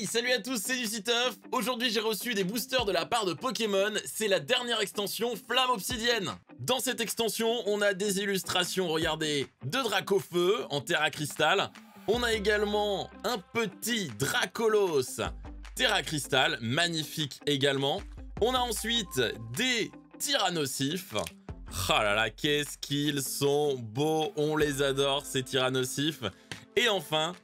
Hey, salut à tous, c'est Luciteuf. Aujourd'hui, j'ai reçu des boosters de la part de Pokémon. C'est la dernière extension Flamme Obsidienne. Dans cette extension, on a des illustrations, regardez, de Dracofeu en Terra Cristal. On a également un petit Dracolos Terra Cristal, magnifique également. On a ensuite des Tyrannosifs. Ah là là, qu'est-ce qu'ils sont beaux, on les adore ces Tyrannosifs. Et enfin,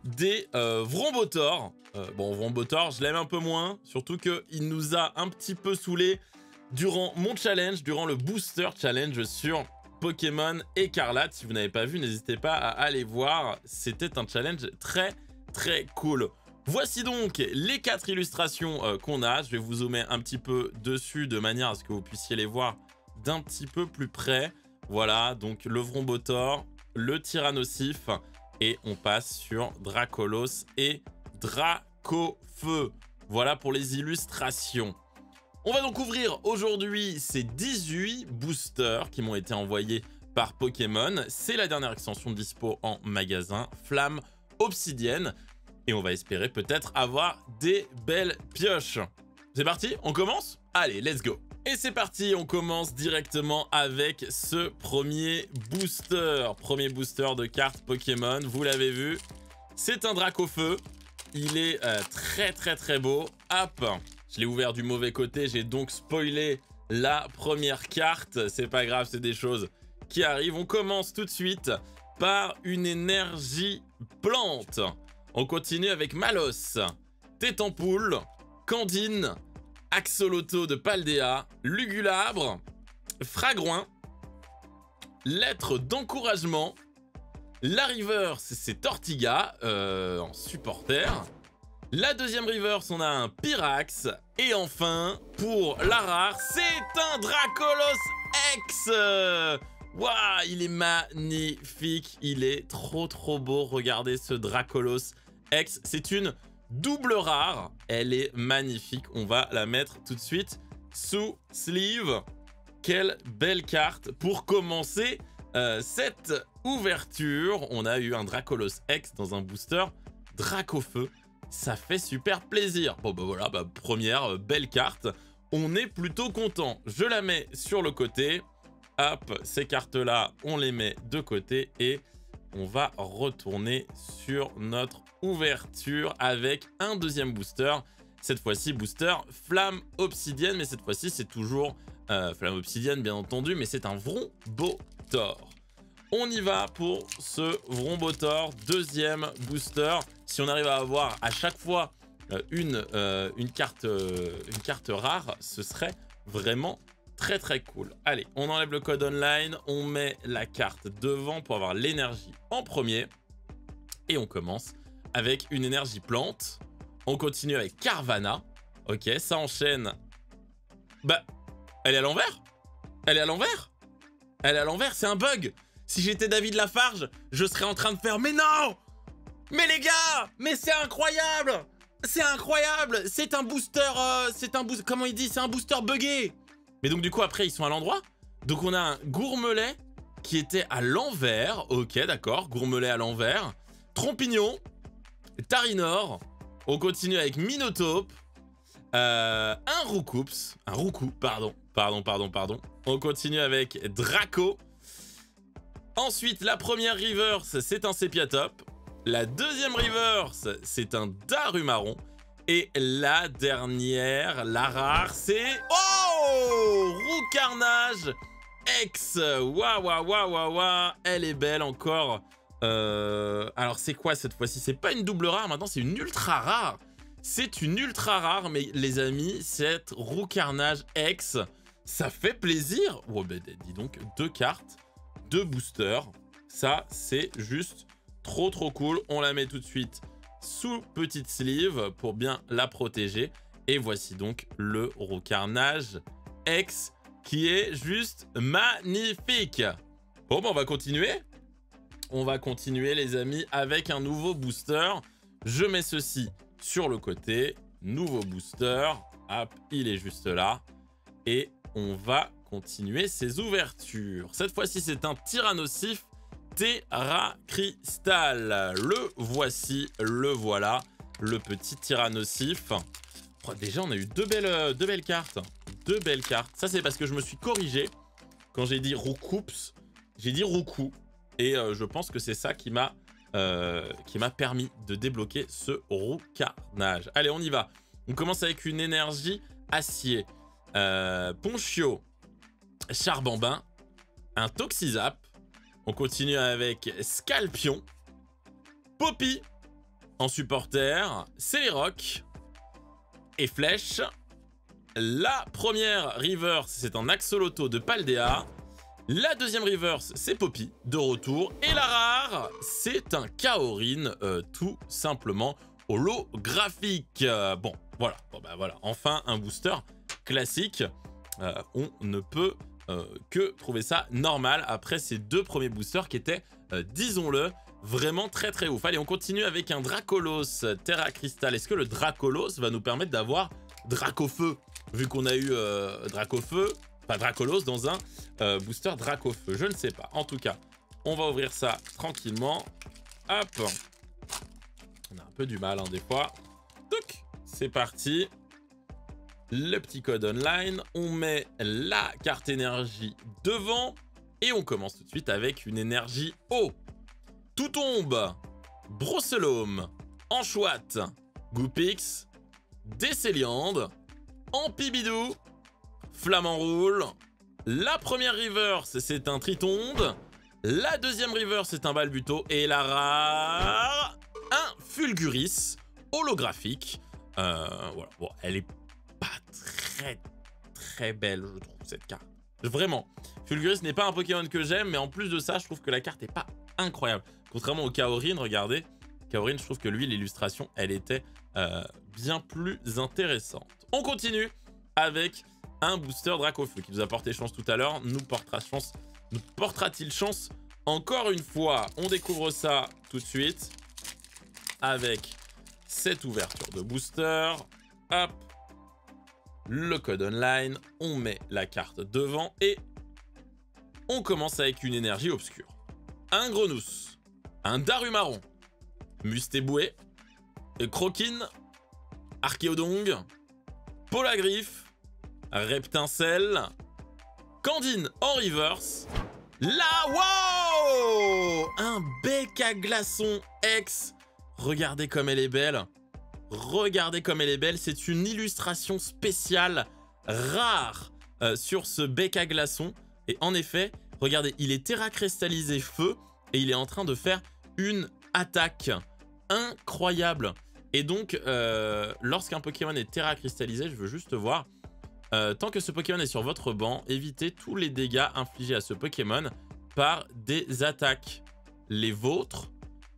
des Vrombotor. Bon, Vrombotor, je l'aime un peu moins, surtout qu'il nous a un petit peu saoulé durant mon challenge, durant le Booster Challenge sur Pokémon Écarlate. Si vous n'avez pas vu, n'hésitez pas à aller voir, c'était un challenge très très cool. Voici donc les 4 illustrations qu'on a. Je vais vous zoomer un petit peu dessus de manière à ce que vous puissiez les voir d'un petit peu plus près. Voilà, donc le Vrombotor, le Tyrannosif, et on passe sur Dracolos et Dracofeu. Voilà pour les illustrations. On va donc ouvrir aujourd'hui ces 18 boosters qui m'ont été envoyés par Pokémon. C'est la dernière extension dispo en magasin, Flamme Obsidienne. Et on va espérer peut-être avoir des belles pioches. C'est parti, on commence? Allez, let's go! Et c'est parti, on commence directement avec ce premier booster. Premier booster de cartes Pokémon, vous l'avez vu. C'est un Dracofeu. Il est très très très beau. Hop, je l'ai ouvert du mauvais côté, j'ai donc spoilé la première carte. C'est pas grave, c'est des choses qui arrivent. On commence tout de suite par une énergie plante. On continue avec Malos, Tétampoule, Candine, Axoloto de Paldea, Lugulabre, Fragouin, Lettre d'encouragement, la Reverse, c'est Tortiga en supporter. La deuxième Reverse, on a un Pyrax. Et enfin, pour la rare, c'est un Dracolos X. Waouh, il est magnifique. Il est trop trop beau. Regardez ce Dracolos X. C'est une double rare. Elle est magnifique. On va la mettre tout de suite sous sleeve. Quelle belle carte pour commencer cette ouverture. On a eu un Dracolos X dans un booster Dracofeu. Ça fait super plaisir. Bon bah voilà, première belle carte. On est plutôt content. Je la mets sur le côté. Hop, ces cartes-là, on les met de côté et on va retourner sur notre ouverture avec un deuxième booster. Cette fois-ci, booster Flamme Obsidienne, mais cette fois-ci, c'est toujours Flamme Obsidienne, bien entendu, mais c'est un Vrombotor. On y va pour ce Vrombotor, deuxième booster. Si on arrive à avoir à chaque fois une carte rare, ce serait vraiment très très cool. Allez, on enlève le code online, on met la carte devant pour avoir l'énergie en premier. Et on commence avec une énergie plante. On continue avec Carvanha. Ok, ça enchaîne. Bah, elle est à l'envers? Elle est à l'envers? Elle est à l'envers, c'est un bug. Si j'étais David Lafarge, je serais en train de faire « Mais non! Mais les gars! Mais c'est incroyable! C'est incroyable! C'est un booster... comment il dit? C'est un booster buggé! » Mais donc du coup, après, ils sont à l'endroit. Donc on a un Gourmelet qui était à l'envers. Ok, d'accord, Gourmelet à l'envers. Trompignon, Tarinor. On continue avec Minotape. Un Roucoups. Un Roucou, pardon. On continue avec Draco. Ensuite, la première Reverse, c'est un Sépiatop. La deuxième Reverse, c'est un Darumaron. Et la dernière, la rare, c'est... Oh! Roucarnage X. Waouh. Elle est belle encore. Alors, c'est quoi cette fois-ci? C'est pas une double rare, maintenant, c'est une ultra rare. C'est une ultra rare, mais les amis, cette Roucarnage X, ça fait plaisir. Oh, bah, dis donc, 2 cartes. 2 boosters, ça c'est juste trop cool. On la met tout de suite sous petite sleeve pour bien la protéger. Et voici donc le Roucarnage X qui est juste magnifique. Bon, bah, on va continuer. On va continuer les amis avec un nouveau booster. Je mets ceci sur le côté. Nouveau booster. Hop, il est juste là. Et on va continuer ces ouvertures. Cette fois-ci, c'est un Tyrannosif Terra Cristal. Le voici, le voilà. le petit Tyrannosif. Oh, déjà, on a eu deux belles cartes. Deux belles cartes. Ça, c'est parce que je me suis corrigé. Quand j'ai dit Roucoups, j'ai dit Roucou. Et je pense que c'est ça qui m'a permis de débloquer ce Roucarnage. Allez, on y va. On commence avec une énergie acier. Ponchio, Charbambin, un Toxizap. On continue avec Scalpion, Poppy en supporter, Celeroc et Flèche. La première reverse, c'est un Axolotl de Paldea. La deuxième reverse, c'est Poppy de retour. Et la rare, c'est un Kaorin, tout simplement holographique. Bon, voilà. Bon, bah, voilà. Enfin, un booster classique. On ne peut que trouver ça normal après ces deux premiers boosters qui étaient, disons-le, vraiment très très ouf. Allez, on continue avec un Dracolos Terra Crystal. Est-ce que le Dracolos va nous permettre d'avoir Dracofeu, vu qu'on a eu Dracofeu, pas Dracolos, dans un booster Dracofeu? Je ne sais pas. En tout cas, on va ouvrir ça tranquillement. Hop. On a un peu du mal, hein, des fois. Donc, c'est parti. Le petit code online, on met la carte énergie devant et on commence tout de suite avec une énergie eau. Tout tombe, Brosselome, Anchouette, Goopix, Décéliande, Ampibidou, Flamant Roule. La première reverse, c'est un Tritonde. La deuxième reverse, c'est un Balbuto. Et la rare, un Fulguris holographique. Voilà, bon, elle est pas très belle, je trouve, cette carte. Vraiment. Fulguris n'est pas un Pokémon que j'aime, mais en plus de ça, je trouve que la carte est pas incroyable. Contrairement au Kaorin, regardez. Kaorin, je trouve que lui, l'illustration, elle était bien plus intéressante. On continue avec un booster Dracofeu qui nous a porté chance tout à l'heure. Nous portera-t-il chance encore une fois? On découvre ça tout de suite avec cette ouverture de booster. Hop. Le code online, on met la carte devant et on commence avec une énergie obscure. Un Grenousse, un Darumaron, Mustéboué, Croquine, Archéodong, Polagriffe, Reptincelle, Candine en reverse. Là, wow! Un bec à glaçon X. Regardez comme elle est belle. Regardez comme elle est belle, c'est une illustration spéciale rare sur ce bec à glaçon. Et en effet, regardez, il est terra cristallisé feu et il est en train de faire une attaque incroyable. Et donc, lorsqu'un Pokémon est terra cristallisé, je veux juste voir, tant que ce Pokémon est sur votre banc, évitez tous les dégâts infligés à ce Pokémon par des attaques, les vôtres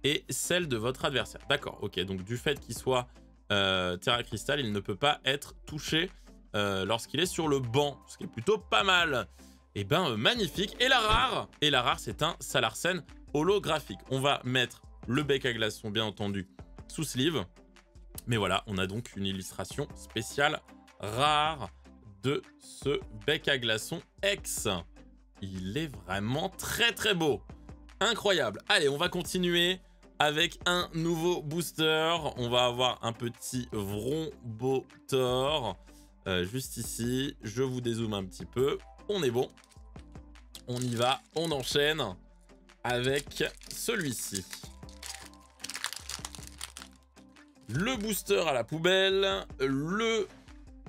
et celles de votre adversaire. D'accord, ok, donc du fait qu'il soit Terra Crystal, il ne peut pas être touché lorsqu'il est sur le banc, ce qui est plutôt pas mal. Et ben magnifique. Et la rare, c'est un Salarsen holographique. On va mettre le bec à glaçon, bien entendu, sous sleeve. Mais voilà, on a donc une illustration spéciale rare de ce bec à glaçon X. Il est vraiment très très beau. Incroyable. Allez, on va continuer avec un nouveau booster. On va avoir un petit Vrombotor juste ici. Je vous dézoome un petit peu. On est bon. On y va. On enchaîne avec celui-ci. Le booster à la poubelle. Le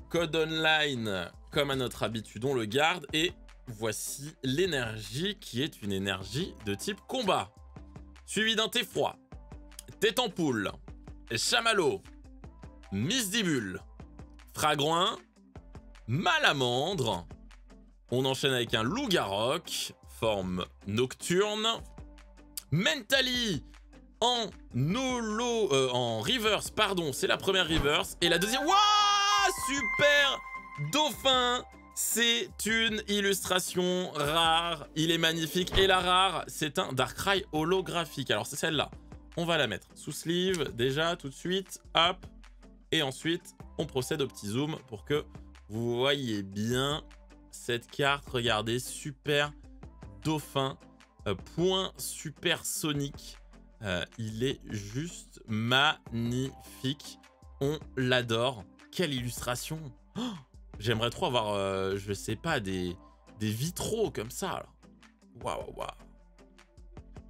code online, comme à notre habitude, on le garde. Et voici l'énergie qui est une énergie de type combat. Suivi d'un Thé-Froid, Tétampoule, Chamallow, Misdibule, Fragouin, Malamandre. On enchaîne avec un Loup-Garok, forme nocturne. Mentally en reverse, pardon, c'est la première reverse. Et la deuxième, waouh, super dauphin. C'est une illustration rare, il est magnifique. Et la rare, c'est un Darkrai holographique. Alors c'est celle-là, on va la mettre sous sleeve déjà tout de suite, hop. Et ensuite, on procède au petit zoom pour que vous voyez bien cette carte. Regardez, super dauphin, point supersonique. Il est juste magnifique. On l'adore. Quelle illustration. Oh, j'aimerais trop avoir, je sais pas, des vitraux comme ça. Waouh, waouh.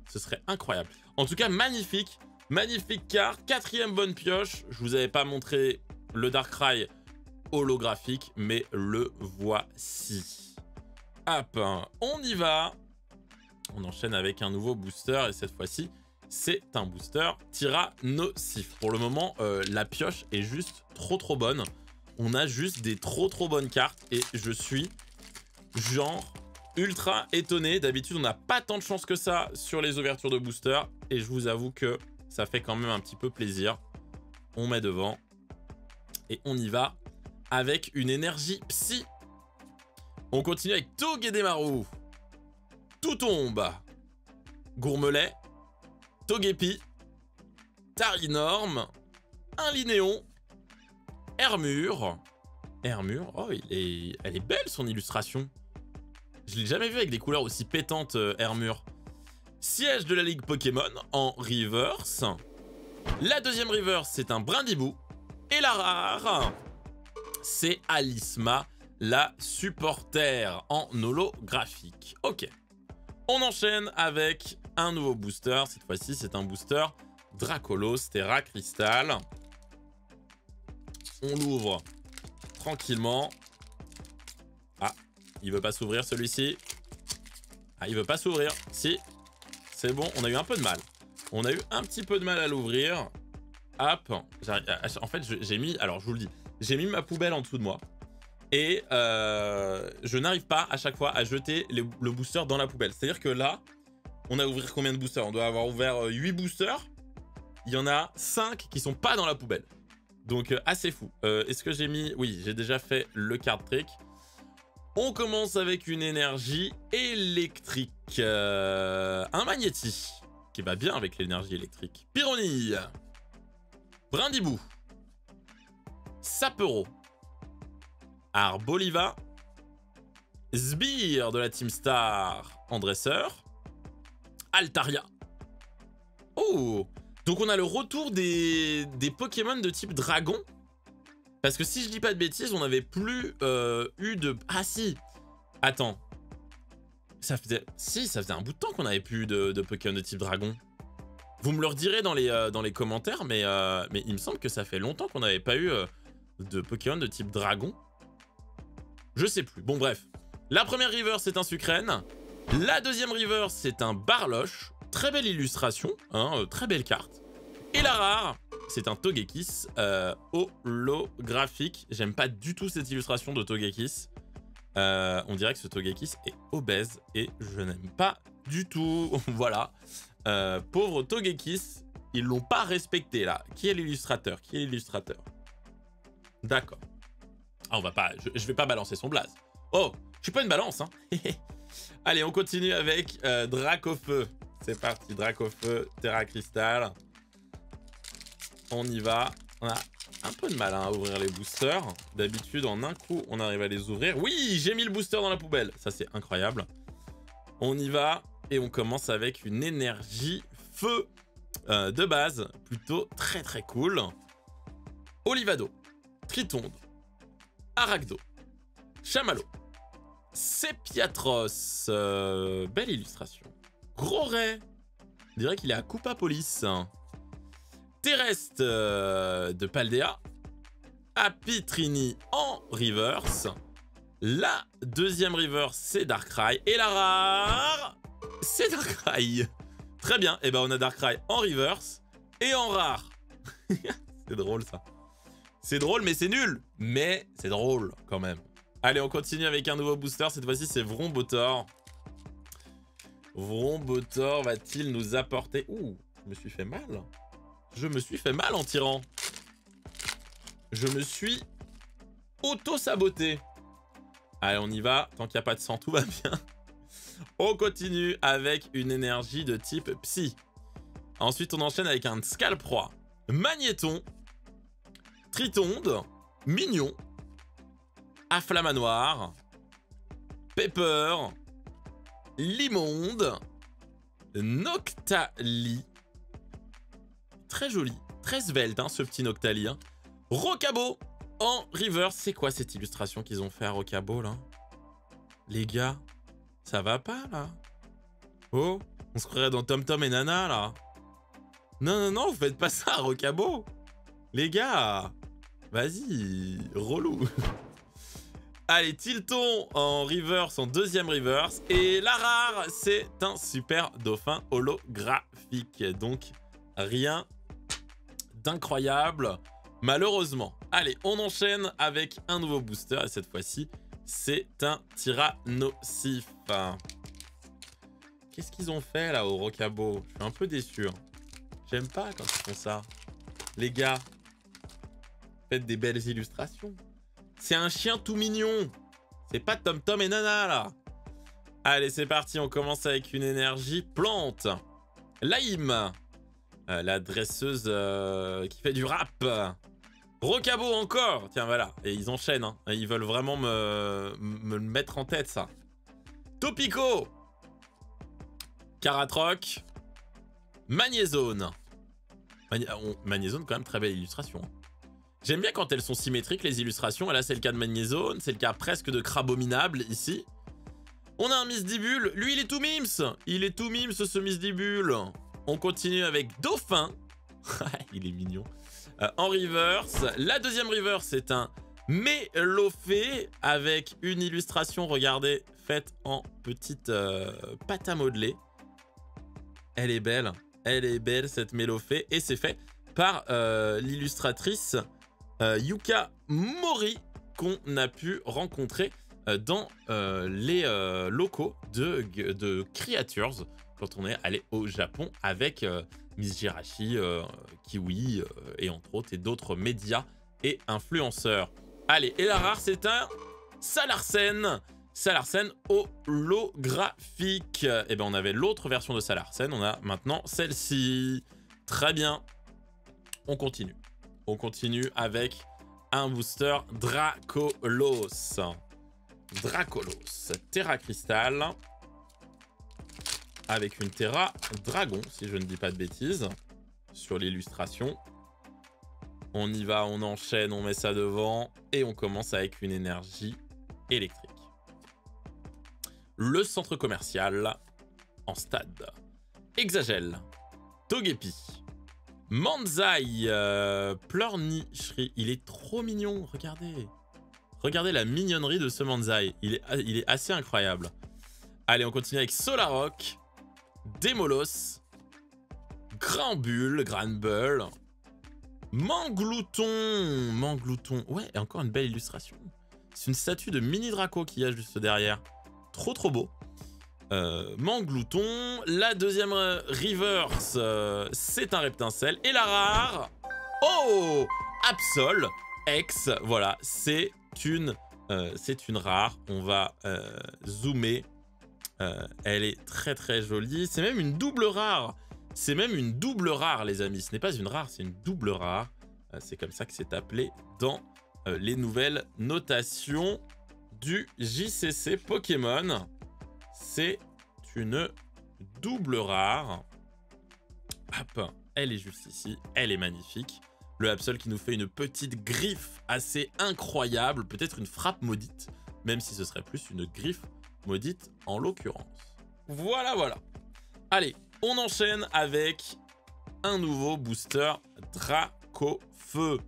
Ce serait incroyable. En tout cas, magnifique. Magnifique carte. 4e bonne pioche. Je vous avais pas montré le Darkrai holographique, mais le voici. Hop, on y va. On enchaîne avec un nouveau booster et cette fois-ci, c'est un booster Tyrannosif. Pour le moment, la pioche est juste trop bonne. On a juste des trop bonnes cartes et je suis genre ultra étonné. D'habitude, on n'a pas tant de chance que ça sur les ouvertures de booster et je vous avoue que ça fait quand même un petit peu plaisir. On met devant et on y va avec une énergie psy. On continue avec Togedemaru. Tout tombe. Gourmelet. Togepi. Tarinorm. Un Linéon. Hermure. Hermure. Oh, elle est belle son illustration. Je l'ai jamais vu avec des couleurs aussi pétantes, Hermure. Siège de la Ligue Pokémon en reverse. La deuxième reverse, c'est un Brindibou. Et la rare, c'est Alisma, la supporter en holographique. Ok. On enchaîne avec un nouveau booster. Cette fois-ci, c'est un booster Dracolos Terra Crystal. On l'ouvre tranquillement. Ah, il veut pas s'ouvrir celui-ci. Ah, il veut pas s'ouvrir. Si, c'est bon, on a eu un peu de mal. On a eu un petit peu de mal à l'ouvrir. Hop. En fait, j'ai mis, alors je vous le dis, j'ai mis ma poubelle en dessous de moi. Et je n'arrive pas à chaque fois à jeter le booster dans la poubelle. C'est-à-dire que là, on a ouvert combien de boosters? On doit avoir ouvert 8 boosters. Il y en a 5 qui sont pas dans la poubelle. Donc assez fou. Est-ce que j'ai mis... Oui, j'ai déjà fait le card trick. On commence avec une énergie électrique. Un Magnéti, qui va bien avec l'énergie électrique. Pyronille. Brindibou. Sapero. Arboliva. Sbire de la Team Star en dresseur. Altaria. Oh! Donc on a le retour des Pokémon de type dragon. Parce que si je dis pas de bêtises, on n'avait plus eu de... Ah si! Attends. Ça faisait... Si, ça faisait un bout de temps qu'on n'avait plus de Pokémon de type dragon. Vous me le redirez dans les commentaires, mais il me semble que ça fait longtemps qu'on n'avait pas eu de Pokémon de type dragon. Je sais plus. Bon, bref. La première river, c'est un Sucrène. La deuxième river, c'est un Barloche. Très belle illustration, hein, très belle carte. Et la rare, c'est un Togekiss holographique. J'aime pas du tout cette illustration de Togekiss. On dirait que ce Togekiss est obèse et je n'aime pas du tout. Voilà. Pauvre Togekiss, ils l'ont pas respecté là. Qui est l'illustrateur? Qui est l'illustrateur? D'accord. Ah, on va pas, je vais pas balancer son blaze. Oh, je suis pas une balance, hein. Allez, on continue avec Dracofeu. C'est parti, Dracofeu, Terra Crystal. On y va. On a un peu de mal à ouvrir les boosters. D'habitude, en un coup, on arrive à les ouvrir. Oui, j'ai mis le booster dans la poubelle. Ça, c'est incroyable. On y va et on commence avec une énergie feu de base. Plutôt très cool. Olivado, Tritonde, Aragdo, Chamallow, Sepiatros. Belle illustration. Gros Ray. On dirait qu'il est à Coupa Police. Terrestre de Paldea. Apitrini en reverse. La deuxième reverse, c'est Darkrai. Et la rare, c'est Darkrai. Très bien. Et ben on a Darkrai en reverse et en rare. C'est drôle ça. C'est drôle, mais c'est nul. Mais c'est drôle quand même. Allez, on continue avec un nouveau booster. Cette fois-ci, c'est Vrombotor. Vrombotor va-t-il nous apporter... Ouh, je me suis fait mal. Je me suis fait mal en tirant. Je me suis auto-saboté. Allez, on y va. Tant qu'il n'y a pas de sang, tout va bien. On continue avec une énergie de type Psy. Ensuite, on enchaîne avec un Scalproie. Magnéton. Tritonde. Mignon. Afflamanoir. Pepper. Limonde. Noctali. très joli, très svelte, hein, ce petit Noctali. Hein. Rocabo en reverse. C'est quoi cette illustration qu'ils ont fait à Rocabo, là? Les gars, ça va pas, là? Oh, on se croirait dans Tom Tom et Nana, là. Non, non, non, vous faites pas ça à Rocabo. Les gars, vas-y, relou. Allez, Tilton en reverse, en deuxième reverse. Et la rare, c'est un super dauphin holographique. Donc, rien d'incroyable, malheureusement. Allez, on enchaîne avec un nouveau booster. Et cette fois-ci, c'est un Tyrannosif. Qu'est-ce qu'ils ont fait, là, au Rocabo? Je suis un peu déçu. Hein. J'aime pas quand ils font ça. Les gars, faites des belles illustrations. C'est un chien tout mignon. C'est pas Tom Tom et Nana, là. Allez, c'est parti. On commence avec une énergie plante. Laïm. La dresseuse qui fait du rap. Rocabo encore. Tiens, voilà. Et ils enchaînent. Hein. Ils veulent vraiment me le mettre en tête, ça. Topico. Caratroc. Magnézone. Magnézone, quand même, très belle illustration. J'aime bien quand elles sont symétriques, les illustrations. Et là, c'est le cas de Magnézone. C'est le cas presque de Crabominable, ici. On a un Misdibule. Lui, il est tout mims. Il est tout mims, ce Misdibule. On continue avec Dauphin. Il est mignon. En reverse. La deuxième reverse, c'est un Mélofée avec une illustration, regardez, faite en petite pâte à modeler. Elle est belle. Elle est belle, cette Mélofée. Et c'est fait par l'illustratrice Yuka Mori, qu'on a pu rencontrer dans les locaux de Creatures quand on est allé au Japon avec Miss Jirachi, Kiwi et entre autres et d'autres médias et influenceurs. Allez, et la rare, c'est un Salarsen. Salarsen holographique. Et ben on avait l'autre version de Salarsen, on a maintenant celle-ci. Très bien. On continue. On continue avec un booster Dracolos. Dracolos. Terra Cristal. Avec une Terra Dragon, si je ne dis pas de bêtises. Sur l'illustration. On y va, on enchaîne, on met ça devant. Et on commence avec une énergie électrique. Le centre commercial en stade. Exagel. Togepi. Manzai, pleurnicherie. Il est trop mignon, regardez. Regardez la mignonnerie de ce Manzai. Il est assez incroyable. Allez, on continue avec Solarock. Démolos. Granbull, Granbull. Manglouton. Manglouton. Ouais, et encore une belle illustration. C'est une statue de mini Draco qu'il y a juste derrière. Trop trop beau. Manglouton. La deuxième reverse, c'est un Reptincelle. Et la rare, oh, Absol X. Voilà, c'est une rare. On va zoomer. Elle est très très jolie. C'est même une double rare. C'est même une double rare, les amis. Ce n'est pas une rare, c'est une double rare. C'est comme ça que c'est appelé dans les nouvelles notations du JCC Pokémon. C'est une double rare. Hop, elle est juste ici. Elle est magnifique. Le Absol qui nous fait une petite griffe assez incroyable. Peut-être une frappe maudite. Même si ce serait plus une griffe maudite en l'occurrence. Voilà, voilà. Allez, on enchaîne avec un nouveau booster Dracofeu.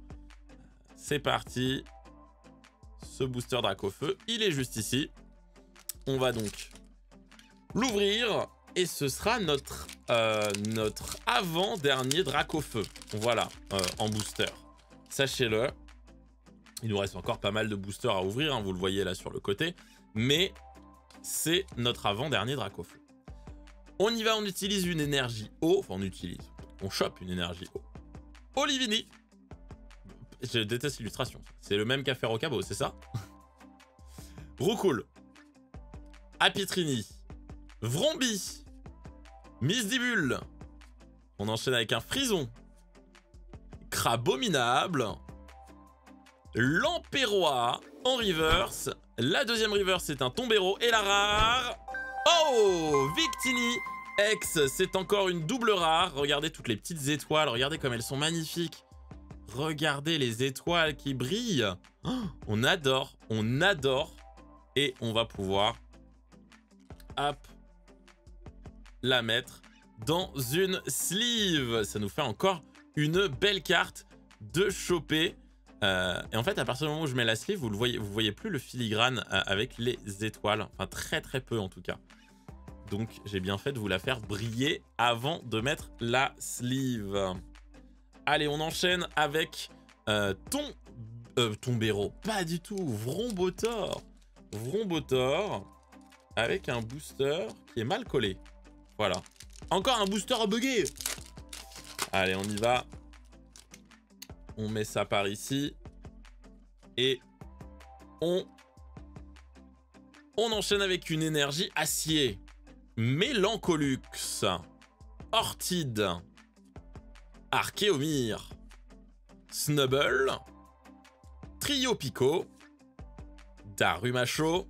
C'est parti. Ce booster Dracofeu, il est juste ici. On va donc l'ouvrir et ce sera notre avant-dernier Dracofeu. Voilà, en booster. Sachez-le, il nous reste encore pas mal de boosters à ouvrir, hein, vous le voyez là sur le côté, mais c'est notre avant-dernier Dracofeu. On y va, on utilise une énergie eau, enfin on chope une énergie eau. Olivini. Je déteste l'illustration. C'est le même qu'a fait Rocabo, c'est ça? Roucoule. Apitrini. Vrombi. Misdibule. On enchaîne avec un Frison. Crabominable. Lampérois en reverse. La deuxième reverse, c'est un Tombero. Et la rare... Oh, Victini X, c'est encore une double rare. Regardez toutes les petites étoiles. Regardez comme elles sont magnifiques. Regardez les étoiles qui brillent. Oh, on adore, on adore. Et on va pouvoir, hop, la mettre dans une sleeve. Ça nous fait encore une belle carte de choper. Et en fait, à partir du moment où je mets la sleeve, vous voyez plus le filigrane avec les étoiles. Enfin, très très peu en tout cas. Donc, j'ai bien fait de vous la faire briller avant de mettre la sleeve. Allez, on enchaîne avec Tombero. Pas du tout. Vrombotor. Vrombotor avec un booster qui est mal collé. Voilà. Encore un booster buggé. Allez, on y va. On met ça par ici. Et on enchaîne avec une énergie acier. Mélancolux. Ortide. Archéomir. Snubble. Trio Pico. Darumacho.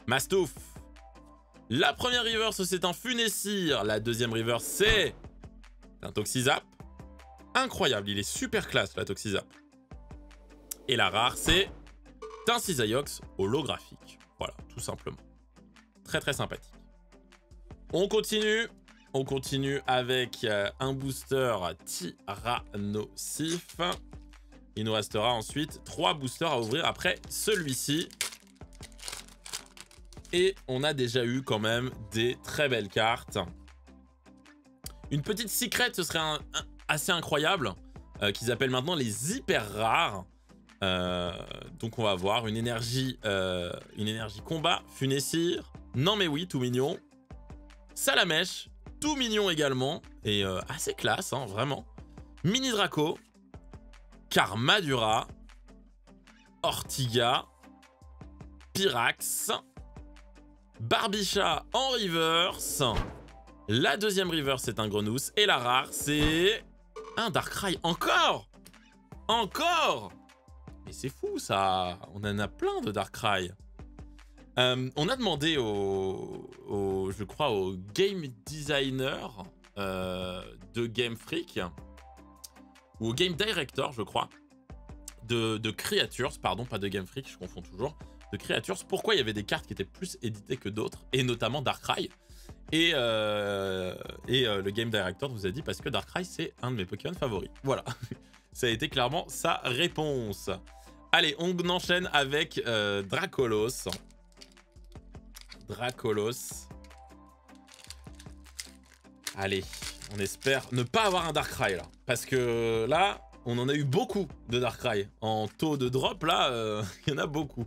Mastouf. La première reverse, c'est un Funessir. La deuxième reverse, c'est un Toxizap. Incroyable, il est super classe, la Toxizap. Et la rare, c'est un Cisaiox holographique. Voilà, tout simplement. Très, très sympathique. On continue. On continue avec un booster Tyrannosif. Il nous restera ensuite 3 boosters à ouvrir après celui-ci. Et on a déjà eu quand même des très belles cartes. Une petite secret, ce serait assez incroyable. Qu'ils appellent maintenant les hyper rares. Donc on va avoir une énergie combat, Funessir. Non mais oui, tout mignon. Salamèche, tout mignon également. Et assez classe, hein, vraiment. Mini Draco. Karmadura. Ortiga. Pyrax. Barbicha en reverse. La deuxième reverse, c'est un Grenousse. Et la rare, c'est un Darkrai. Encore. Mais c'est fou, ça. On en a plein de Darkrai. On a demandé je crois, au game designer de Game Freak, ou au game director, je crois, de Creatures, pardon, pas de Game Freak, je confonds toujours, de Creatures, pourquoi il y avait des cartes qui étaient plus éditées que d'autres, et notamment Darkrai. Et le game director nous a dit parce que Darkrai, c'est un de mes Pokémon favoris. Voilà, ça a été clairement sa réponse. Allez, on enchaîne avec Dracolos. Allez, on espère ne pas avoir un Darkrai là. Parce que là, on en a eu beaucoup de Darkrai. En taux de drop, là, il y en a beaucoup.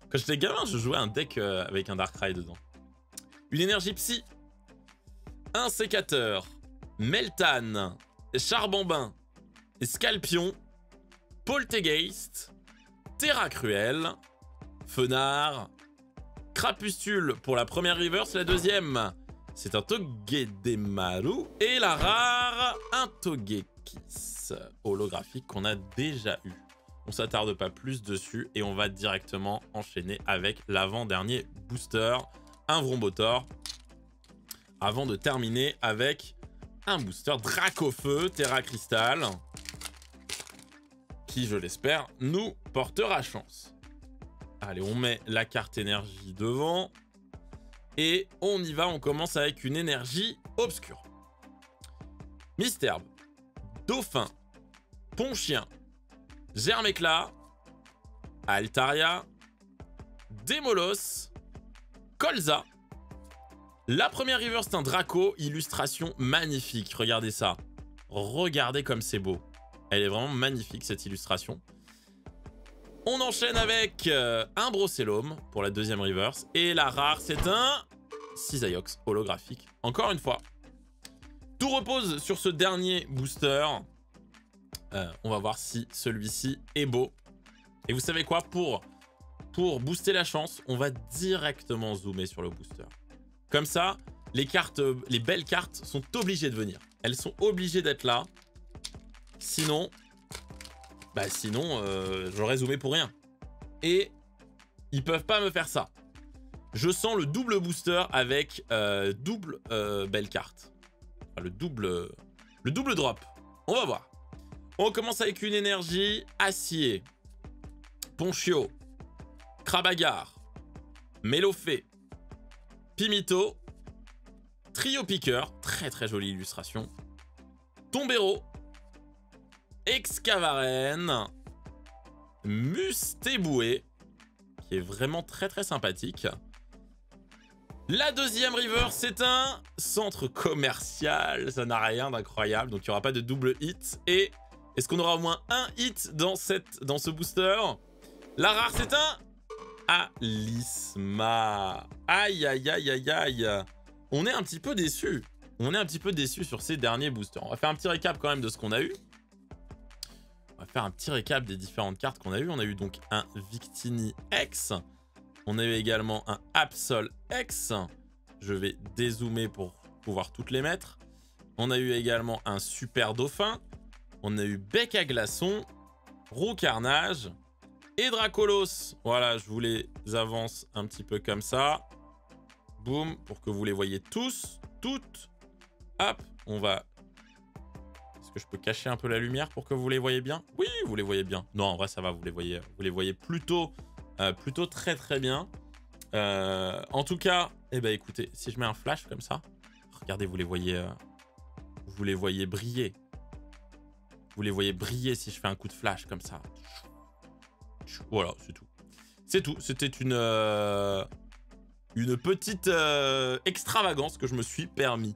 Quand j'étais gamin, je jouais un deck avec un Darkrai dedans. Une énergie psy. Un sécateur. Meltan. Charbambin. Scalpion. Poltegeist. Terra Cruel. Fenard. Crapustule pour la première reverse. La deuxième, c'est un Togedemaru. Et la rare, un Togekiss holographique qu'on a déjà eu. On s'attarde pas plus dessus et on va directement enchaîner avec l'avant-dernier booster, un Vrombotor, avant de terminer avec un booster Dracofeu Terra Cristal, qui, je l'espère, nous portera chance. Allez, on met la carte énergie devant. Et on y va, on commence avec une énergie obscure. Misterbe, Dauphin, Ponchien, Germécla, Altaria, Démolos, Colza. La première river, c'est un Draco, illustration magnifique. Regardez ça. Regardez comme c'est beau. Elle est vraiment magnifique, cette illustration. On enchaîne avec un Brocellum pour la deuxième reverse. Et la rare, c'est un Cisaiox holographique. Encore une fois. Tout repose sur ce dernier booster. On va voir si celui-ci est beau. Et vous savez quoi, pour booster la chance, on va directement zoomer sur le booster. Comme ça, les belles cartes sont obligées de venir. Elles sont obligées d'être là. Sinon... j'aurais zoomé pour rien. Et ils peuvent pas me faire ça. Je sens le double booster avec double belle carte. Enfin, le double drop. On va voir. On commence avec une énergie acier. Ponchio. Krabagar. Mélofée. Pimito. Trio Piqueur. Très très jolie illustration. Tombero. Excavaren. Mustéboué. Qui est vraiment très très sympathique. La deuxième river, c'est un centre commercial. Ça n'a rien d'incroyable. Donc il n'y aura pas de double hit. Et est-ce qu'on aura au moins un hit dans ce booster? La rare, c'est un Alisma. Aïe, aïe, aïe, aïe, aïe. On est un petit peu déçus. On est un petit peu déçus sur ces derniers boosters. On va faire un petit récap quand même de ce qu'on a eu. On va faire un petit récap des différentes cartes qu'on a eu. On a eu donc un Victini X. On a eu également un Absol X. Je vais dézoomer pour pouvoir toutes les mettre. On a eu également un Super Dauphin. On a eu Bec à Glaçon, Roux Carnage et Dracolos. Voilà, je vous les avance un petit peu comme ça. Boum, pour que vous les voyez tous, toutes. Hop, on va... Est-ce que je peux cacher un peu la lumière pour que vous les voyez bien? Oui, vous les voyez bien. Non, en vrai, ça va, vous les voyez plutôt très très bien. En tout cas, eh ben, écoutez, si je mets un flash comme ça, regardez, vous les voyez briller. Vous les voyez briller si je fais un coup de flash comme ça. Voilà, c'est tout. C'est tout. C'était une petite extravagance que je me suis permis.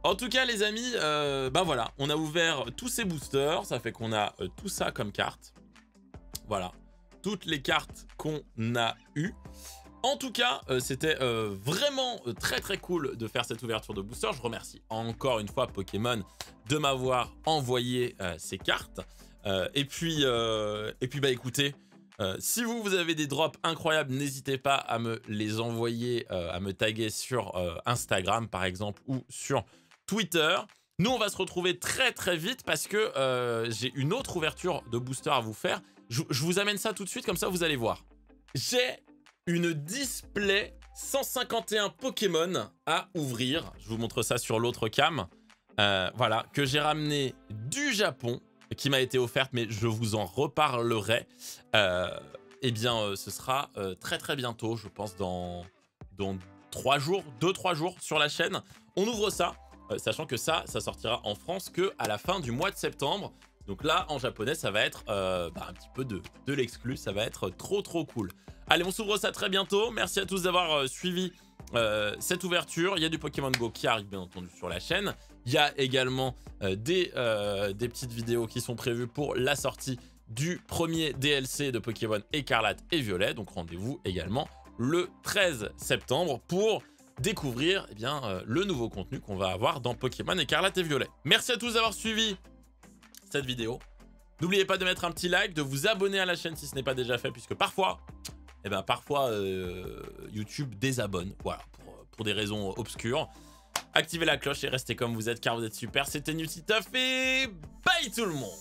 En tout cas, les amis, bah voilà, on a ouvert tous ces boosters. Ça fait qu'on a tout ça comme carte. Voilà, toutes les cartes qu'on a eues. En tout cas, c'était vraiment très très cool de faire cette ouverture de booster. Je remercie encore une fois Pokémon de m'avoir envoyé ces cartes. Et puis bah écoutez, si vous avez des drops incroyables, n'hésitez pas à me les envoyer, à me taguer sur Instagram par exemple ou sur Twitter. Nous, on va se retrouver très très vite parce que j'ai une autre ouverture de booster à vous faire. Je vous amène ça tout de suite, comme ça vous allez voir. J'ai une display 151 Pokémon à ouvrir. Je vous montre ça sur l'autre cam. Voilà, que j'ai ramené du Japon, qui m'a été offerte, mais je vous en reparlerai. Eh bien, ce sera très très bientôt, je pense dans 3 jours, 2-3 jours sur la chaîne. On ouvre ça, sachant que ça sortira en France qu'à la fin du mois de septembre. Donc là, en japonais, ça va être un petit peu de l'exclu. Ça va être trop trop cool. Allez, on s'ouvre ça très bientôt. Merci à tous d'avoir suivi cette ouverture. Il y a du Pokémon Go qui arrive bien entendu sur la chaîne. Il y a également des petites vidéos qui sont prévues pour la sortie du premier DLC de Pokémon Écarlate et Violet. Donc rendez-vous également le 13 septembre pour découvrir le nouveau contenu qu'on va avoir dans Pokémon Écarlate et Violet. Merci à tous d'avoir suivi cette vidéo. N'oubliez pas de mettre un petit like, de vous abonner à la chaîne si ce n'est pas déjà fait, puisque parfois YouTube désabonne, voilà, pour des raisons obscures. Activez la cloche et restez comme vous êtes, car vous êtes super. C'était Newtytuff et bye tout le monde.